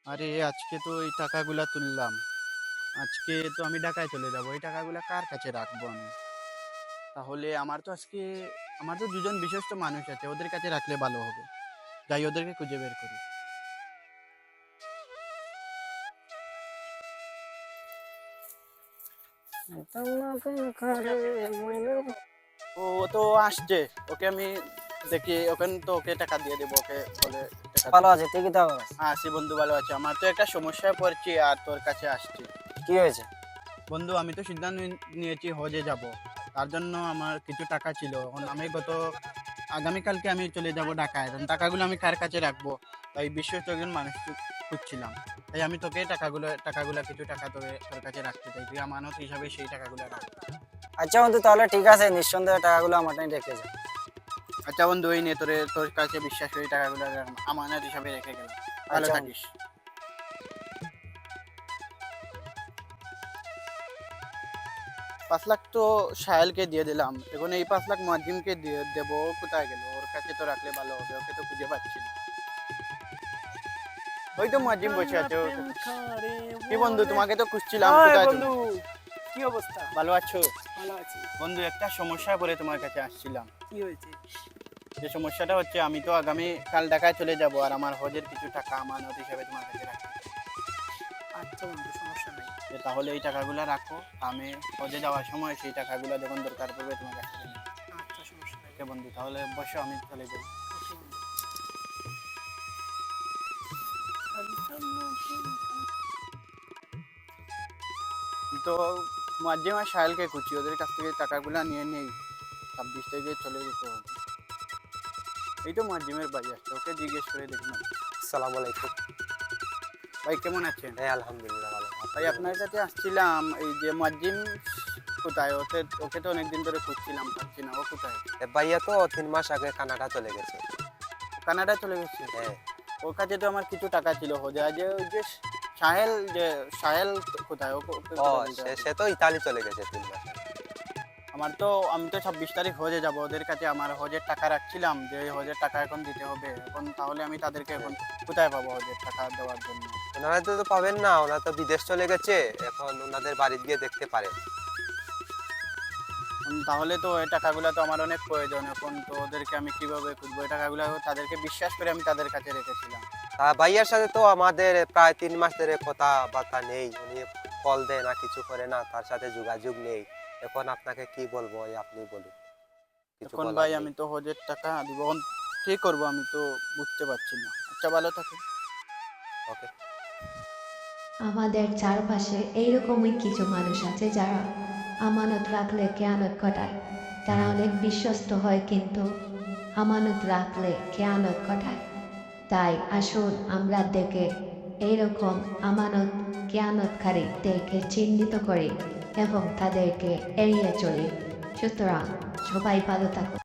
আরে আজকে তো এই টাকাগুলা তুললাম। আজকে তো আমি ঢাকায় চলে যাব। এই টাকাগুলা কার কাছে রাখবো আমি? তাহলে আমার তো দুজন বিশ্বস্ত মানুষ আছে, ওদের কাছে রাখলে ভালো হবে। যাই ওদেরকে খুঁজে বের করি। ও তো আসছে, ওকে আমি দেখি ওখানে তো ওকে টাকা দিয়ে দেবো, ওকে বলে টাকা ভালো দিতে। আছে, তুই কি খবর আছে? আছি বন্ধু, ভালো আছে। আমার তো একটা সমস্যায় পড়ছি আর তোর কাছে আসছি। কি হয়েছে? বন্ধু, আমি তো সিদ্ধান্ত নিয়েছি হজে যাব। তার জন্য আমার কিছু টাকা ছিল। এখন আগামীকালকে আমি চলে যাব ঢাকায়। এখন টাকাগুলো আমি কার কাছে রাখবো? তাই বিশ্বস্ত একজন মানুষ খুঁজছিলাম। তাই আমি তোকে টাকাগুলো কিছু টাকা তোর কাছে রাখতে চাই। তুই আমানত হিসাবে সেই টাকাগুলো রাখ। আচ্ছা বন্ধু, তাহলে ঠিক আছে, নিঃসন্দেহে টাকাগুলো আমার টাইম রেখে যা। আচ্ছা বন্ধু, এই নে তোর কাছে বিশ্বাস করে টাকাগুলো আমানত হিসাবে রেখে গেলাম। ভালো আচ্ছা বন্ধু। থাকিস। 5 লাখ তো সাহেলকে দিয়ে দিলাম, এখন এই 5 লাখ মুয়াজ্জিমকে দিয়ে দেবো। ও কোথায় গেল? ওর কাছে তো রাখলে ভালো হবে, ওকে তো খুঁজে পাচ্ছি না। ওই তো মুয়াজ্জিম বসে আছে। কি বন্ধু, তোমাকে তো খুঁজছিলাম, হাই কোথায় তুমি? বন্ধু, কি অবস্থা? ভালো আছো? ভালো আছি। বন্ধু, একটা সমস্যা করে তোমার কাছে আসছিলাম। কি হয়েছে? যে সমস্যাটা হচ্ছে, আমি তো আগামী কাল ঢাকায় চলে যাব আর আমার হজের কিছু টাকা আমানত হিসাবে তোমার কাছে রাখতে চাই। আচ্ছা বন্ধু, সমস্যা নাই। তাহলে এই টাকাগুলো রাখো, আমি হজে যাওয়ার সময় সেই টাকাগুলো যখন দরকার পড়বে তোমার কাছে দেবো। আচ্ছা, সমস্যা নাই। ওকে বন্ধু, তাহলে বসো, আমি চলে যাই। ওকে বন্ধু। তো মুয়াজ্জিম আর সাহেলকে খুঁজছি, ওদের কাছ থেকে টাকাগুলো নিয়ে নেই। 26 তারিখে চলে যেতে হবে। এই তো মুয়াজ্জিমের বাড়ি আসছে, ওকে জিজ্ঞেস করে দেখুন। আসসালামু আলাইকুম। ভাই কেমন আছেন? হ্যাঁ, আলহামদুলিল্লাহ ভালো। ভাই আপনার কাছে আসছিলাম, এই যে মুয়াজ্জিম কোথায়? ওকে তো অনেকদিন ধরে খুঁজছিলাম, পাচ্ছি না। ও কোথায়? ভাইয়া তো 3 মাস আগে কানাডা চলে গেছে। কানাডা চলে গেছে? হ্যাঁ। ওর কাছে তো আমার কিছু টাকা ছিল হজে। আজ ওই যে সাহেল কোথায়? ওকে ও, কোথায় বলতে সে হবে? সে তো ইতালি চলে গেছে 3 মাস আগে। আমি তো 26 তারিখ হজে যাব, ওদের কাছে আমার হজের টাকা রাখছিলাম, যে এই হজের টাকা এখন দিতে হবে। এখন তাহলে আমি তাদেরকে এখন কোথায় পাবো হজের টাকা দেওয়ার জন্য? ওনারা তো পাবেন না, ওনারা তো বিদেশ চলে গেছে। এখন ওনাদের বাড়ি গিয়ে দেখতে পারেন। তাহলে তো এই টাকাগুলো তো আমার অনেক প্রয়োজন। এখন তো ওদেরকে আমি কিভাবে খুঁজবো? এই টাকাগুলো তাদেরকে বিশ্বাস করে আমি তাদের কাছে রেখেছিলাম। ভাইয়ার সাথে তো আমাদের প্রায় 3 মাস ধরে কথাবার্তা নেই। উনি কল দেয় না, কিছু করে না, তার সাথে যোগাযোগ নেই। এখন আপনাকে কি বলবো, এই আপনি বলুন। কিছু এখন বলার ভাই নেই। আমি তো হজের টাকা দিব, এখন কি করবো আমি তো বুঝতে পারছি না। আচ্ছা, ভালো থাকুন। ওকে। আমাদের চারপাশে এইরকমই কিছু মানুষ আছে যারা আমানত রাখলে খেয়ানত ঘটায়। তারা অনেক বিশ্বস্ত হয় কিন্তু আমানত রাখলে খেয়ানত ঘটায়। তাই আসুন আমরা দেখে এইরকম আমানত খেয়ানতকারীদেরকে চিহ্নিত করি এবং তাদেরকে এড়িয়ে চলি। সুতরাং সবাই ভালো থাকুন।